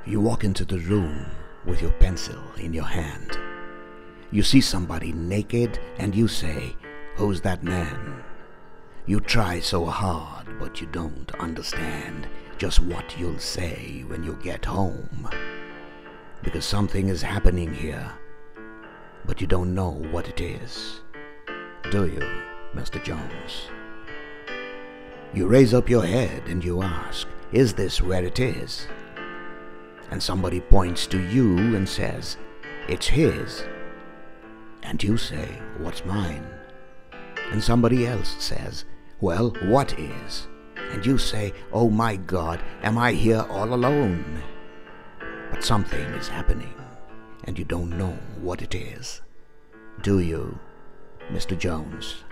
You walk into the room with your pencil in your hand. You see somebody naked and you say, "Who's that man?" You try so hard, but you don't understand just what you'll say when you get home. Because something is happening here, but you don't know what it is. Do you, Mr. Jones? You raise up your head and you ask, "Is this where it is?" And somebody points to you and says, "It's his." And you say, "What's mine?" And somebody else says, "Well, what is?" And you say, "Oh my God, am I here all alone?" But something is happening, and you don't know what it is. Do you, Mr. Jones?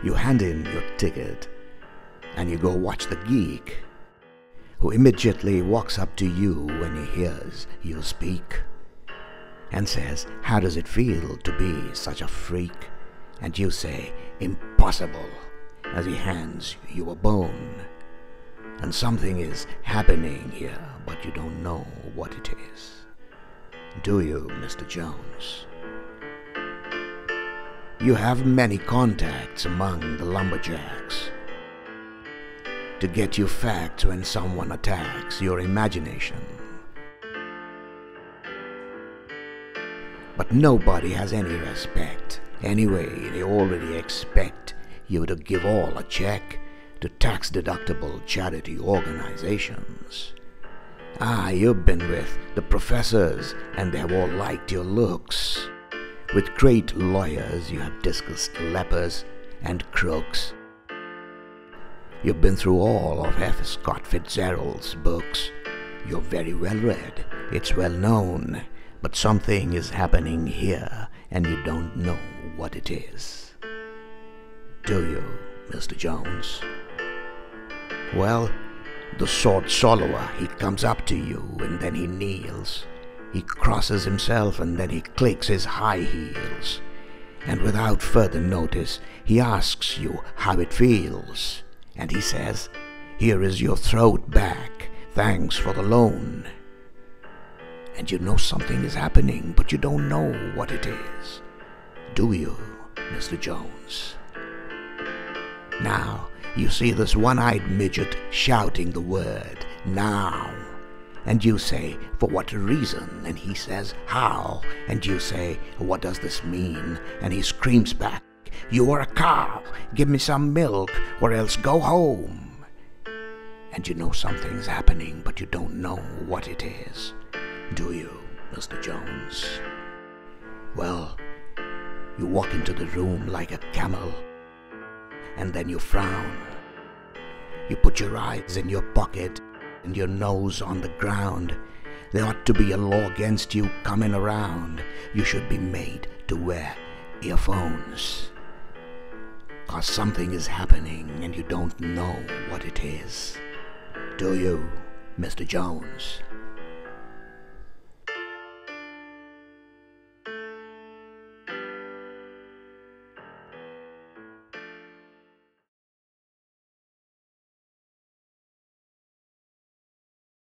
You hand in your ticket, and you go watch the geek, who immediately walks up to you when he hears you speak, and says, "How does it feel to be such a freak?" And you say, "Impossible," as he hands you a bone. And something is happening here, but you don't know what it is. Do you, Mr. Jones? You have many contacts among the lumberjacks to get you facts when someone attacks your imagination. But nobody has any respect. Anyway, they already expect you to give all a check to tax-deductible charity organizations. You've been with the professors and they have all liked your looks. With great lawyers you have discussed lepers and crooks. You've been through all of F. Scott Fitzgerald's books. You're very well read, it's well known, but something is happening here and you don't know what it is. Do you, Mr. Jones? Well, the sword swallower, he comes up to you and then he kneels. He crosses himself and then he clicks his high heels. And without further notice, he asks you how it feels. And he says, "Here is your throat back. Thanks for the loan." And you know something is happening, but you don't know what it is. Do you, Mr. Jones? Now, you see this one-eyed midget shouting the word, "Now." And you say, "For what reason?" And he says, "How?" And you say, "What does this mean?" And he screams back, "You are a cow. Give me some milk or else go home." And you know something's happening, but you don't know what it is. Do you, Mr. Jones? Well, you walk into the room like a camel, and then you frown. You put your eyes in your pocket and your nose on the ground. There ought to be a law against you coming around. You should be made to wear earphones. 'Cause something is happening and you don't know what it is. Do you, Mr. Jones?